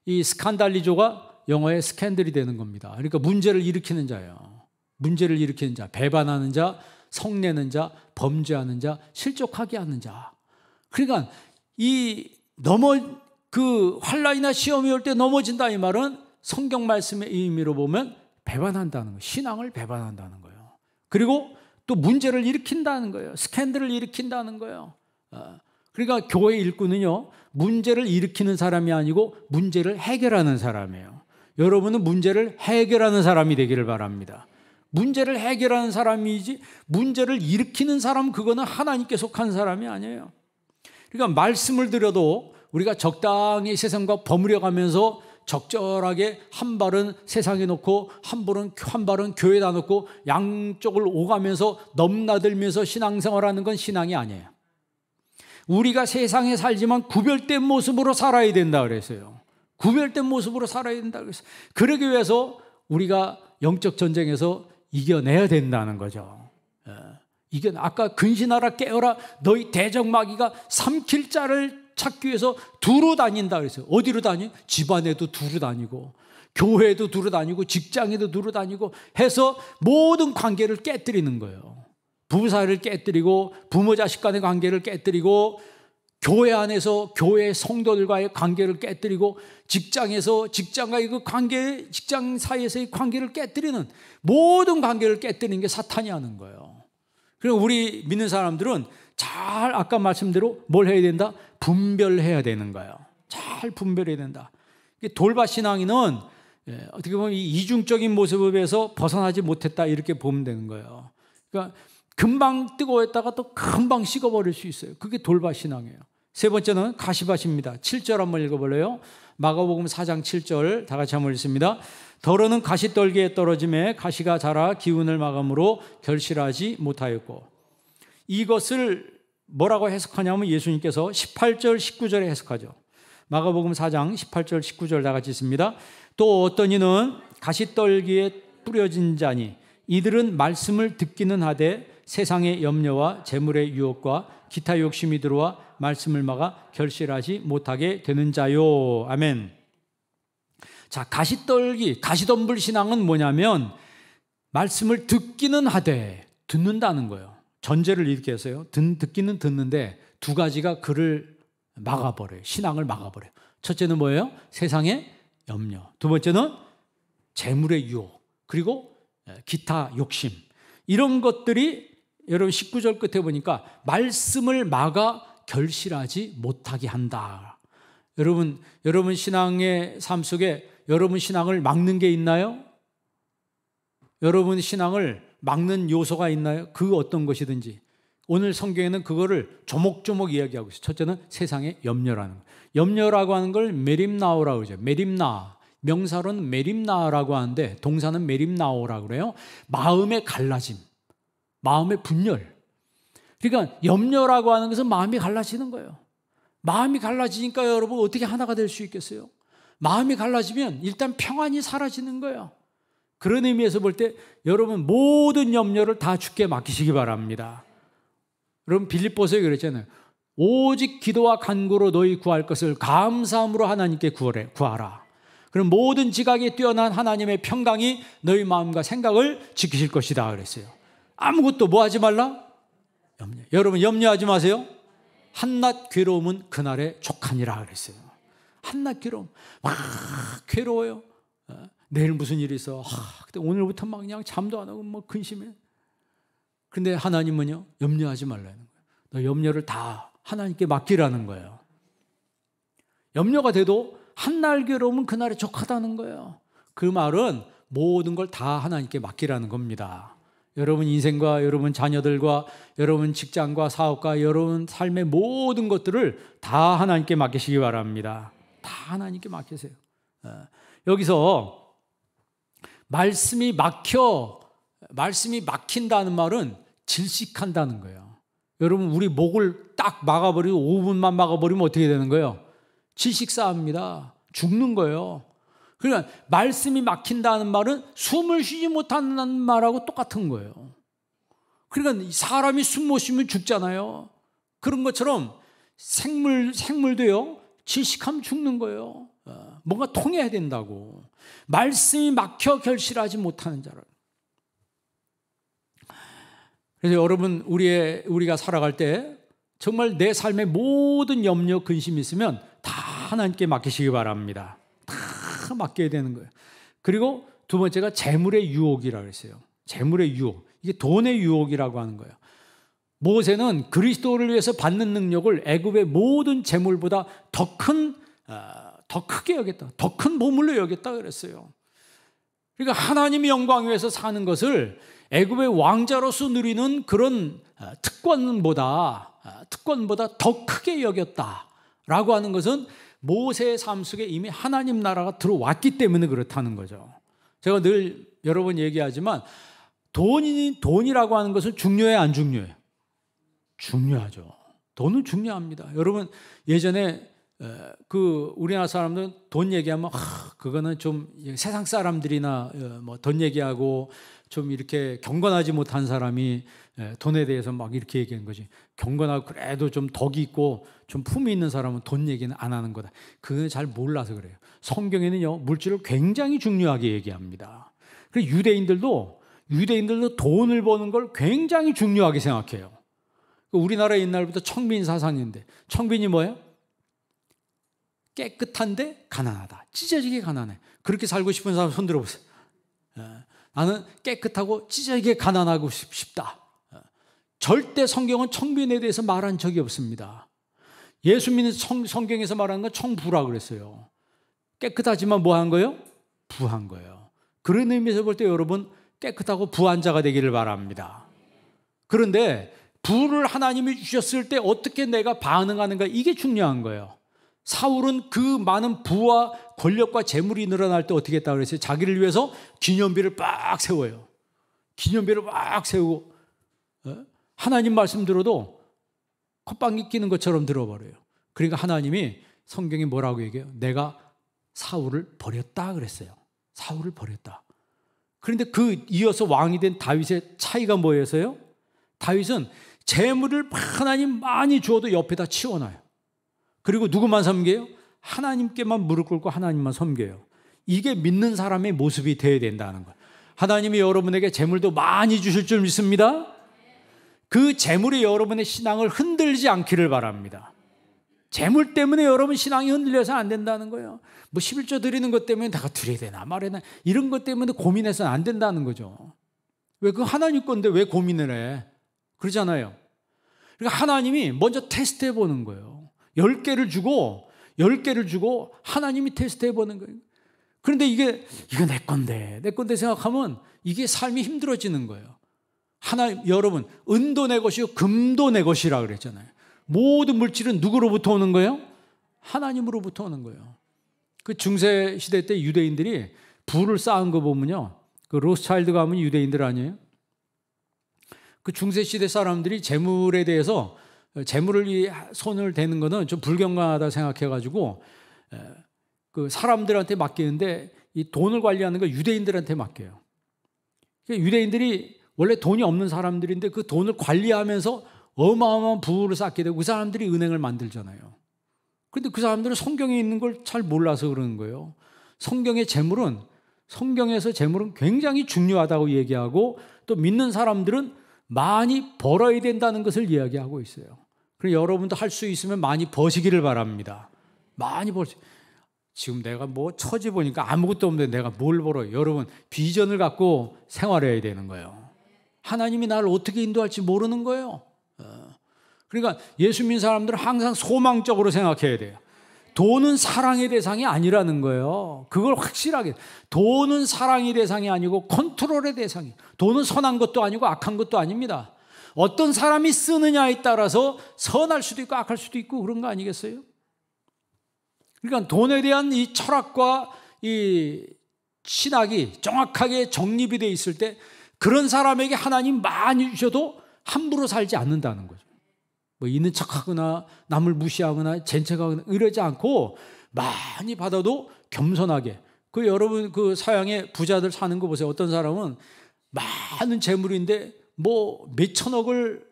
Speaker 1: 이 스칸달리조가 영어의 스캔들이 되는 겁니다. 그러니까 문제를 일으키는 자예요. 문제를 일으키는 자, 배반하는 자, 성내는 자, 범죄하는 자, 실족하게 하는 자. 그러니까 그 환난이나 시험이 올 때 넘어진다 이 말은 성경 말씀의 의미로 보면 배반한다는 거예요. 신앙을 배반한다는 거예요. 그리고 또 문제를 일으킨다는 거예요. 스캔들을 일으킨다는 거예요. 그러니까 교회 일꾼은요, 문제를 일으키는 사람이 아니고 문제를 해결하는 사람이에요. 여러분은 문제를 해결하는 사람이 되기를 바랍니다. 문제를 해결하는 사람이지 문제를 일으키는 사람, 그거는 하나님께 속한 사람이 아니에요. 그러니까 말씀을 들어도 우리가 적당히 세상과 버무려가면서 적절하게 한 발은 세상에 놓고 한 발은 교회에다 놓고 양쪽을 오가면서 넘나들면서 신앙생활하는 건 신앙이 아니에요. 우리가 세상에 살지만 구별된 모습으로 살아야 된다 그랬어요. 구별된 모습으로 살아야 된다 그랬어요. 그러기 위해서 우리가 영적 전쟁에서 이겨내야 된다는 거죠. 이게 아까 근신하라 깨어라 너희 대적마귀가 삼킬 자를 찾기 위해서 두루 다닌다 그랬어요. 어디로 다니? 집안에도 두루 다니고 교회에도 두루 다니고 직장에도 두루 다니고 해서 모든 관계를 깨뜨리는 거예요. 부부 사이를 깨뜨리고 부모 자식 간의 관계를 깨뜨리고 교회 안에서 교회 성도들과의 관계를 깨뜨리고 직장에서 직장과의 그 관계, 직장 사이에서의 관계를 깨뜨리는 모든 관계를 깨뜨리는 게 사탄이 하는 거예요. 그리고 우리 믿는 사람들은 잘 아까 말씀대로 뭘 해야 된다? 분별해야 되는 거예요. 잘 분별해야 된다. 돌밭 신앙인은 어떻게 보면 이 이중적인 모습에서 벗어나지 못했다 이렇게 보면 되는 거예요. 그러니까 금방 뜨거웠다가 또 금방 식어버릴 수 있어요. 그게 돌밭 신앙이에요. 세 번째는 가시밭입니다. 7절 한번 읽어볼래요? 마가복음 4장 7절 다 같이 한번 읽습니다. 더러는 가시떨기에 떨어짐에 가시가 자라 기운을 마감으로 결실하지 못하였고, 이것을 뭐라고 해석하냐면 예수님께서 18절 19절에 해석하죠. 마가복음 4장 18절 19절 다 같이 있습니다. 또 어떤 이는 가시떨기에 뿌려진 자니 이들은 말씀을 듣기는 하되 세상의 염려와 재물의 유혹과 기타 욕심이 들어와 말씀을 막아 결실하지 못하게 되는 자요. 아멘. 자, 가시떨기, 가시덤불 신앙은 뭐냐면 말씀을 듣기는 하되, 듣는다는 거예요. 전제를 이렇게 했어요. 듣기는 듣는데 두 가지가 그를 막아버려요. 신앙을 막아버려요. 첫째는 뭐예요? 세상의 염려. 두 번째는 재물의 유혹. 그리고 기타 욕심. 이런 것들이 여러분 19절 끝에 보니까 말씀을 막아 결실하지 못하게 한다. 여러분 신앙의 삶 속에 여러분 신앙을 막는 게 있나요? 여러분 신앙을 막는 요소가 있나요? 그 어떤 것이든지. 오늘 성경에는 그거를 조목조목 이야기하고 있어요. 첫째는 세상의 염려라는 거예요. 염려라고 하는 걸 메림나오라고 그러죠. 메림나. 명사로는 메림나라고 하는데 동사는 메림나오라고 그래요. 마음의 갈라짐, 마음의 분열. 그러니까 염려라고 하는 것은 마음이 갈라지는 거예요. 마음이 갈라지니까 여러분 어떻게 하나가 될 수 있겠어요? 마음이 갈라지면 일단 평안이 사라지는 거예요. 그런 의미에서 볼 때 여러분 모든 염려를 다 주께 맡기시기 바랍니다. 여러분 빌립보서에 그랬잖아요. 오직 기도와 간구로 너희 구할 것을 감사함으로 하나님께 구하라. 그럼 모든 지각에 뛰어난 하나님의 평강이 너희 마음과 생각을 지키실 것이다 그랬어요. 아무것도 뭐 하지 말라? 염려. 여러분 염려하지 마세요. 한낱 괴로움은 그날의 족하니라 그랬어요. 한낱 괴로움. 막 괴로워요. 내일 무슨 일이 있어. 근데 오늘부터 막 그냥 잠도 안 하고 뭐 근심해. 근데 하나님은요, 염려하지 말라는 거예요. 너 염려를 다 하나님께 맡기라는 거예요. 염려가 돼도 한날 괴로움은 그날에 족하다는 거예요. 그 말은 모든 걸 다 하나님께 맡기라는 겁니다. 여러분 인생과 여러분 자녀들과 여러분 직장과 사업과 여러분 삶의 모든 것들을 다 하나님께 맡기시기 바랍니다. 다 하나님께 맡기세요. 여기서 말씀이 막힌다는 말은 질식한다는 거예요. 여러분 우리 목을 딱 막아버리고 5분만 막아버리면 어떻게 되는 거예요? 질식사합니다. 죽는 거예요. 그러니까 말씀이 막힌다는 말은 숨을 쉬지 못하는 말하고 똑같은 거예요. 그러니까 사람이 숨 못 쉬면 죽잖아요. 그런 것처럼 생물도요, 질식하면 죽는 거예요. 뭔가 통해야 된다고. 말씀이 막혀 결실하지 못하는 자를. 그래서 여러분 우리가 살아갈 때 정말 내 삶의 모든 염려, 근심이 있으면 다 하나님께 맡기시기 바랍니다. 다 맡겨야 되는 거예요. 그리고 두 번째가 재물의 유혹이라고 했어요. 재물의 유혹. 이게 돈의 유혹이라고 하는 거예요. 모세는 그리스도를 위해서 받는 능력을 애굽의 모든 재물보다 더 크게 여겼다. 더 큰 보물로 여겼다 그랬어요. 그러니까 하나님의 영광 위해서 사는 것을 애굽의 왕자로서 누리는 그런 특권보다 더 크게 여겼다라고 하는 것은 모세의 삶 속에 이미 하나님 나라가 들어왔기 때문에 그렇다는 거죠. 제가 늘 여러 번 얘기하지만 돈이라고 하는 것은 중요해 안 중요해요? 중요하죠. 돈은 중요합니다. 여러분 예전에 우리나라 사람들은 돈 얘기하면 그거는 좀 세상 사람들이나 뭐 돈 얘기하고 좀 이렇게 경건하지 못한 사람이 돈에 대해서 막 이렇게 얘기하는 거지. 경건하고 그래도 좀 덕이 있고 좀 품이 있는 사람은 돈 얘기는 안 하는 거다. 그건 잘 몰라서 그래요. 성경에는요 물질을 굉장히 중요하게 얘기합니다. 그리고 유대인들도 돈을 버는 걸 굉장히 중요하게 생각해요. 우리나라 옛날부터 청빈 사상인데 청빈이 뭐예요? 깨끗한데 가난하다. 찢어지게 가난해. 그렇게 살고 싶은 사람 손 들어보세요. 나는 깨끗하고 찢어지게 가난하고 싶다. 절대 성경은 청빈에 대해서 말한 적이 없습니다. 예수 믿는 성경에서 말하는 건 청부라고 그랬어요. 깨끗하지만 뭐 한 거예요? 부한 거예요. 그런 의미에서 볼 때 여러분 깨끗하고 부한 자가 되기를 바랍니다. 그런데 부를 하나님이 주셨을 때 어떻게 내가 반응하는가, 이게 중요한 거예요. 사울은 그 많은 부와 권력과 재물이 늘어날 때 어떻게 했다고 그랬어요? 자기를 위해서 기념비를 빡 세워요. 기념비를 막 세우고 하나님 말씀 들어도 콧방귀 끼는 것처럼 들어버려요. 그러니까 하나님이 성경에 뭐라고 얘기해요? 내가 사울을 버렸다 그랬어요. 사울을 버렸다. 그런데 이어서 왕이 된 다윗의 차이가 뭐였어요? 다윗은 재물을 하나님 많이 주어도 옆에다 치워놔요. 그리고 누구만 섬겨요? 하나님께만 무릎 꿇고 하나님만 섬겨요. 이게 믿는 사람의 모습이 되어야 된다는 거예요. 하나님이 여러분에게 재물도 많이 주실 줄 믿습니다. 그 재물이 여러분의 신앙을 흔들지 않기를 바랍니다. 재물 때문에 여러분 신앙이 흔들려서 안 된다는 거예요. 뭐 11조 드리는 것 때문에 내가 드려야 되나 말해야 되나 이런 것 때문에 고민해서는 안 된다는 거죠. 왜 그 하나님 건데 왜 고민을 해? 그러잖아요. 그러니까 하나님이 먼저 테스트해 보는 거예요. 10개를 주고 하나님이 테스트해 보는 거예요. 그런데 이거 내 건데 생각하면 이게 삶이 힘들어지는 거예요. 여러분, 은도 내 것이요 금도 내 것이라 그랬잖아요. 모든 물질은 누구로부터 오는 거예요? 하나님으로부터 오는 거예요. 그 중세 시대 때 유대인들이 부를 쌓은 거 보면요, 그 로스차일드 가면 유대인들 아니에요? 그 중세 시대 사람들이 재물에 대해서 재물을 손을 대는 거는 좀 불경건하다 생각해가지고 그 사람들한테 맡기는데 이 돈을 관리하는 거 유대인들한테 맡겨요. 유대인들이 원래 돈이 없는 사람들인데 그 돈을 관리하면서 어마어마한 부를 쌓게 되고 그 사람들이 은행을 만들잖아요. 그런데 그 사람들은 성경에 있는 걸 잘 몰라서 그러는 거예요. 성경에서 재물은 굉장히 중요하다고 얘기하고 또 믿는 사람들은 많이 벌어야 된다는 것을 이야기하고 있어요. 그래서 여러분도 할 수 있으면 많이 버시기를 바랍니다. 많이 버시. 지금 내가 뭐 처지 보니까 아무것도 없는데 내가 뭘 벌어요? 여러분, 비전을 갖고 생활해야 되는 거예요. 하나님이 나를 어떻게 인도할지 모르는 거예요. 그러니까 예수 믿는 사람들은 항상 소망적으로 생각해야 돼요. 돈은 사랑의 대상이 아니라는 거예요. 그걸 확실하게. 돈은 사랑의 대상이 아니고 컨트롤의 대상이에요. 돈은 선한 것도 아니고 악한 것도 아닙니다. 어떤 사람이 쓰느냐에 따라서 선할 수도 있고 악할 수도 있고 그런 거 아니겠어요? 그러니까 돈에 대한 이 철학과 이 신학이 정확하게 정립이 되어 있을 때 그런 사람에게 하나님 많이 주셔도 함부로 살지 않는다는 거죠. 뭐 있는 척하거나 남을 무시하거나 젠책하거나 이러지 않고 많이 받아도 겸손하게. 그 여러분 그 서양의 부자들 사는 거 보세요. 어떤 사람은 많은 재물인데 뭐 몇천억을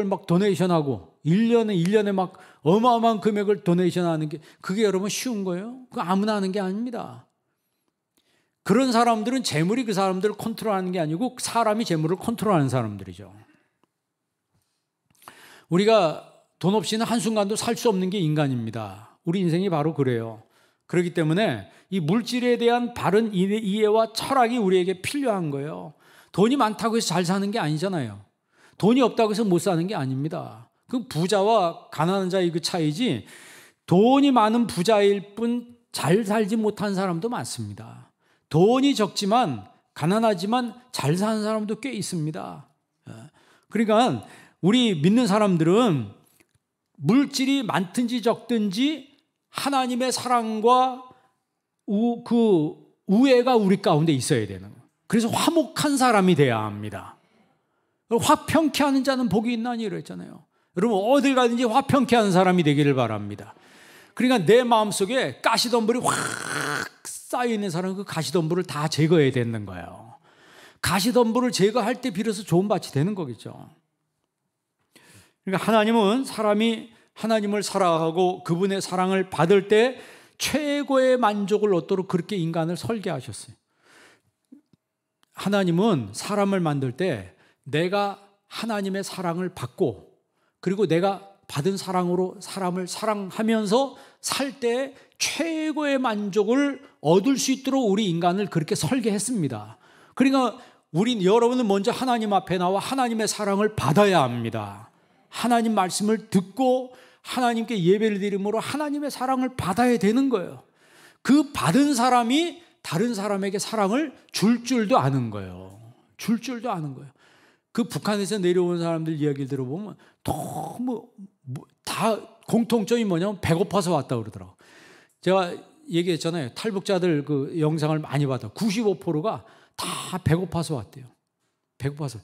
Speaker 1: 막 도네이션하고 1년에 막 어마어마한 금액을 도네이션하는 게 그게 여러분 쉬운 거예요? 그거 아무나 하는 게 아닙니다. 그런 사람들은 재물이 그 사람들을 컨트롤하는 게 아니고 사람이 재물을 컨트롤하는 사람들이죠. 우리가 돈 없이는 한순간도 살 수 없는 게 인간입니다. 우리 인생이 바로 그래요. 그렇기 때문에 이 물질에 대한 바른 이해와 철학이 우리에게 필요한 거예요. 돈이 많다고 해서 잘 사는 게 아니잖아요. 돈이 없다고 해서 못 사는 게 아닙니다. 그 부자와 가난한 자의 그 차이지 돈이 많은 부자일 뿐 잘 살지 못한 사람도 많습니다. 돈이 적지만 가난하지만 잘 사는 사람도 꽤 있습니다. 그러니까 우리 믿는 사람들은 물질이 많든지 적든지 하나님의 사랑과 그 우애가 우리 가운데 있어야 되는 거예요. 그래서 화목한 사람이 돼야 합니다. 화평케 하는 자는 복이 있나니 이랬잖아요. 여러분 어딜 가든지 화평케 하는 사람이 되기를 바랍니다. 그러니까 내 마음속에 가시덤불이 확 쌓여있는 사람은 그 가시덤불을 다 제거해야 되는 거예요. 가시덤불을 제거할 때 비로소 좋은 밭이 되는 거겠죠. 그러니까 하나님은 사람이 하나님을 사랑하고 그분의 사랑을 받을 때 최고의 만족을 얻도록 그렇게 인간을 설계하셨어요. 하나님은 사람을 만들 때 내가 하나님의 사랑을 받고 그리고 내가 받은 사랑으로 사람을 사랑하면서 살 때 최고의 만족을 얻을 수 있도록 우리 인간을 그렇게 설계했습니다. 그러니까 여러분은 먼저 하나님 앞에 나와 하나님의 사랑을 받아야 합니다. 하나님 말씀을 듣고 하나님께 예배를 드림으로 하나님의 사랑을 받아야 되는 거예요. 그 받은 사람이 다른 사람에게 사랑을 줄 줄도 아는 거예요. 줄 줄도 아는 거예요. 그 북한에서 내려온 사람들 이야기를 들어보면 너무 다 공통점이 뭐냐면 배고파서 왔다 그러더라고요. 제가 얘기했잖아요. 탈북자들 그 영상을 많이 봤다. 95%가 다 배고파서 왔대요. 배고파서.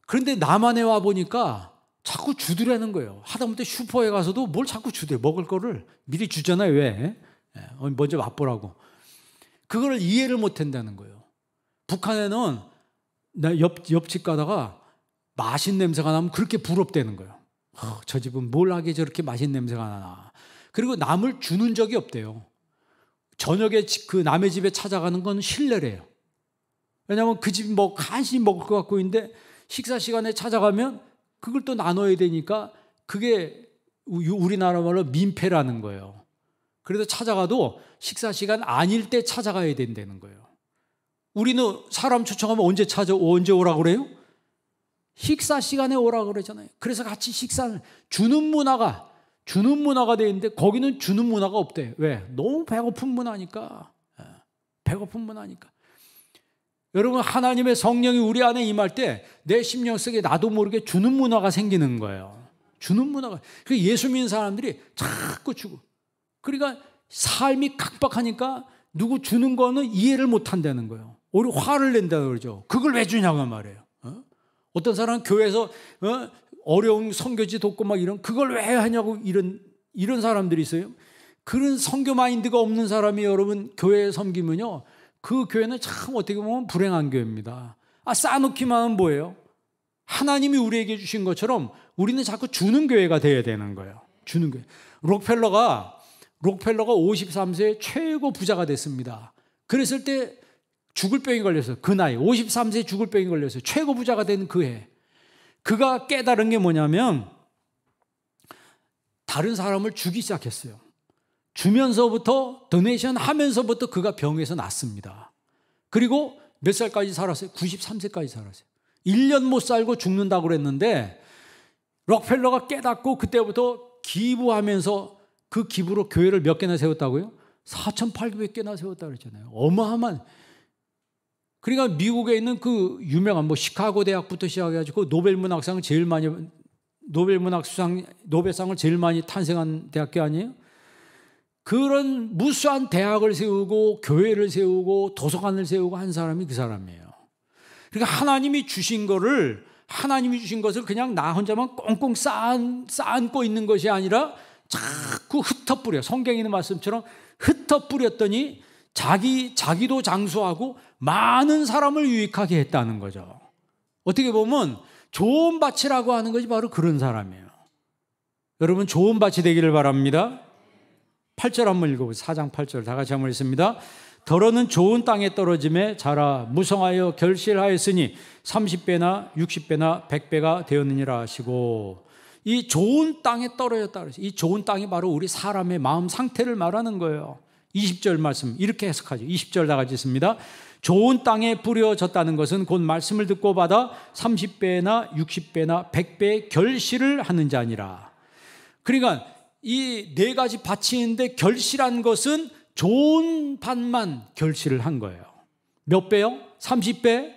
Speaker 1: 그런데 남한에 와 보니까 자꾸 주더라는 거예요. 하다못해 슈퍼에 가서도 뭘 자꾸 주대요. 먹을 거를 미리 주잖아요. 왜? 먼저 맛보라고. 그걸 이해를 못 한다는 거예요. 북한에는 나 옆집 가다가 맛있는 냄새가 나면 그렇게 부럽다는 거예요. 저 집은 뭘 하게 저렇게 맛있는 냄새가 나나. 그리고 남을 주는 적이 없대요. 저녁에 그 남의 집에 찾아가는 건 신뢰래요. 왜냐하면 그 집 뭐 간신히 먹을 것 같고 있는데 식사 시간에 찾아가면 그걸 또 나눠야 되니까 그게 우리나라 말로 민폐라는 거예요. 그래서 찾아가도 식사 시간 아닐 때 찾아가야 된다는 거예요. 우리는 사람 초청하면 언제 오라고 그래요? 식사 시간에 오라고 그러잖아요. 그래서 같이 식사를 주는 문화가 되어 있는데 거기는 주는 문화가 없대. 왜? 너무 배고픈 문화니까. 배고픈 문화니까. 여러분, 하나님의 성령이 우리 안에 임할 때 내 심령 속에 나도 모르게 주는 문화가 생기는 거예요. 주는 문화가. 그래서 예수 믿는 사람들이 자꾸 주고. 그러니까 삶이 각박하니까 누구 주는 거는 이해를 못 한다는 거예요. 오히려 화를 낸다고 그러죠. 그걸 왜 주냐고 말이에요. 어떤 사람은 교회에서 어려운 선교지 돕고 막 그걸 왜 하냐고 이런 사람들이 있어요. 그런 선교 마인드가 없는 사람이 여러분 교회에 섬기면요, 그 교회는 참 어떻게 보면 불행한 교회입니다. 쌓아놓기만 하면 뭐예요? 하나님이 우리에게 주신 것처럼 우리는 자꾸 주는 교회가 돼야 되는 거예요. 주는 교회. 록펠러가 53세에 최고 부자가 됐습니다. 그랬을 때 죽을 병이 걸렸어요. 그 나이 53세에 죽을 병이 걸렸어요. 최고 부자가 된 그 해. 그가 깨달은 게 뭐냐면 다른 사람을 주기 시작했어요. 주면서부터 도네이션 하면서부터 그가 병에서 낫습니다. 그리고 몇 살까지 살았어요? 93세까지 살았어요. 1년 못 살고 죽는다고 그랬는데 록펠러가 깨닫고 그때부터 기부하면서 그 기부로 교회를 몇 개나 세웠다고요? 4,800개나 세웠다고 그랬잖아요. 어마어마한. 그러니까 미국에 있는 그 유명한 시카고 대학부터 시작해가지고 노벨상을 제일 많이 탄생한 대학교 아니에요? 그런 무수한 대학을 세우고 교회를 세우고 도서관을 세우고 한 사람이 그 사람이에요. 그러니까 하나님이 주신 것을 그냥 나 혼자만 꽁꽁 쌓고 있는 것이 아니라 자꾸 흩어뿌려. 성경에 있는 말씀처럼 흩어뿌렸더니 자기도 장수하고 많은 사람을 유익하게 했다는 거죠. 어떻게 보면 좋은 밭이라고 하는 것이 바로 그런 사람이에요. 여러분, 좋은 밭이 되기를 바랍니다. 8절 한번 읽어보세요. 4장 8절 다 같이 한번 읽습니다. 더러는 좋은 땅에 떨어짐에 자라 무성하여 결실하였으니 30배나 60배나 100배가 되었느니라 하시고, 이 좋은 땅에 떨어졌다 그랬어요. 이 좋은 땅이 바로 우리 사람의 마음 상태를 말하는 거예요. 20절 말씀 이렇게 해석하죠. 20절 다 같이 있습니다. 좋은 땅에 뿌려졌다는 것은 곧 말씀을 듣고 받아 30배나 60배나 100배의 결실을 하는 자니라. 그러니까 이 네 가지 밭이 있는데 결실한 것은 좋은 밭만 결실을 한 거예요. 몇 배요? 30배,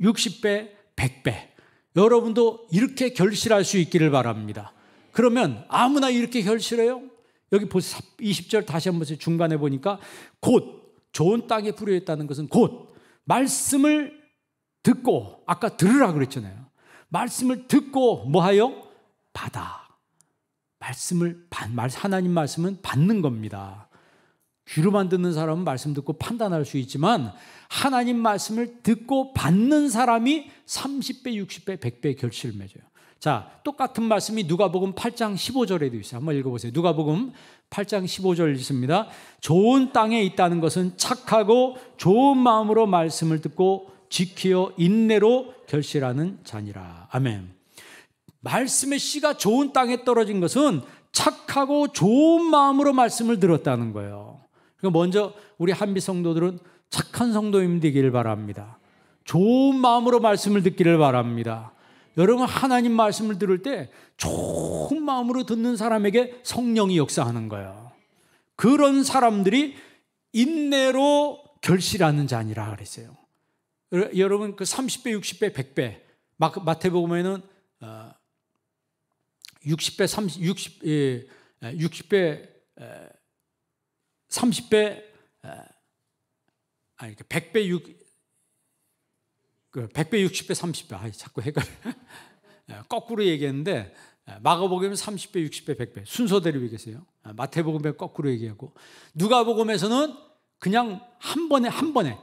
Speaker 1: 60배, 100배. 여러분도 이렇게 결실할 수 있기를 바랍니다. 그러면 아무나 이렇게 결실해요? 여기 보세요. 20절 다시 한번 보세요. 중간에 보니까 곧 좋은 땅에 뿌려있다는 것은 곧 말씀을 듣고, 아까 들으라 그랬잖아요. 말씀을 듣고 뭐하여? 받아. 하나님 말씀은 받는 겁니다. 귀로만 듣는 사람은 말씀 듣고 판단할 수 있지만 하나님 말씀을 듣고 받는 사람이 30배, 60배, 100배의 결실을 맺어요. 자, 똑같은 말씀이 누가복음 8장 15절에도 있어요. 한번 읽어보세요. 누가복음 8장 15절 있습니다. 좋은 땅에 있다는 것은 착하고 좋은 마음으로 말씀을 듣고 지키어 인내로 결실하는 자니라. 아멘. 말씀의 씨가 좋은 땅에 떨어진 것은 착하고 좋은 마음으로 말씀을 들었다는 거예요. 그러니까 먼저 우리 한비 성도들은 착한 성도님 되기를 바랍니다. 좋은 마음으로 말씀을 듣기를 바랍니다. 여러분, 하나님 말씀을 들을 때 좋은 마음으로 듣는 사람에게 성령이 역사하는 거예요. 그런 사람들이 인내로 결실하는 자니라 그랬어요. 여러분, 그 30배, 60배, 100배 마태복음에는 60배, 60배, 30배, 100배, 100배, 60배, 30배. 자꾸 헷갈려. 거꾸로 얘기했는데 마가복음은 30배, 60배, 100배 순서대로 얘기했어요. 마태복음에 거꾸로 얘기하고, 누가복음에서는 그냥 한 번에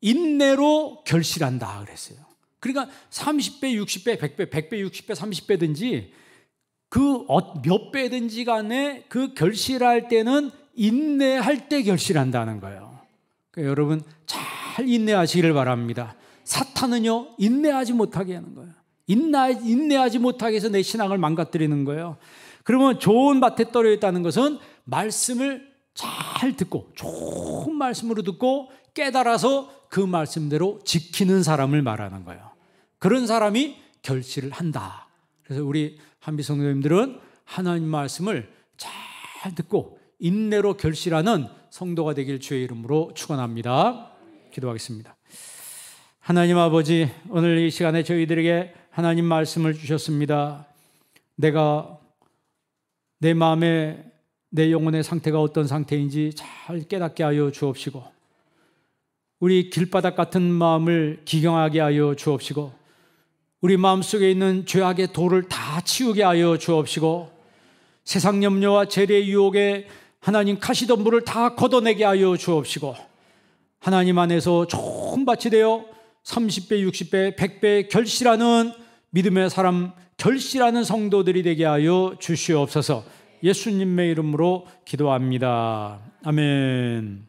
Speaker 1: 인내로 결실한다 그랬어요. 그러니까 30배, 60배, 100배, 100배, 60배, 30배든지 그 몇 배든지 간에 그 결실할 때는 인내할 때 결실한다는 거예요. 그러니까 여러분 잘 인내하시기를 바랍니다. 사탄은요, 인내하지 못하게 하는 거예요. 인내하지 못하게 해서 내 신앙을 망가뜨리는 거예요. 그러면 좋은 밭에 떨어 있다는 것은 말씀을 잘 듣고 좋은 말씀으로 듣고 깨달아서 그 말씀대로 지키는 사람을 말하는 거예요. 그런 사람이 결실을 한다. 그래서 우리 한비 성도님들은 하나님 말씀을 잘 듣고 인내로 결실하는 성도가 되길 주의 이름으로 축원합니다. 기도하겠습니다. 하나님 아버지, 오늘 이 시간에 저희들에게 하나님 말씀을 주셨습니다. 내가 내 마음에 내 영혼의 상태가 어떤 상태인지 잘 깨닫게 하여 주옵시고, 우리 길바닥 같은 마음을 기경하게 하여 주옵시고, 우리 마음속에 있는 죄악의 돌을 다 치우게 하여 주옵시고, 세상 염려와 재래 유혹에 하나님 가시덤불을 다 걷어내게 하여 주옵시고, 하나님 안에서 좋은 밭이 되어 30배, 60배, 100배 결실하는 믿음의 사람, 결실하는 성도들이 되게 하여 주시옵소서. 예수님의 이름으로 기도합니다. 아멘.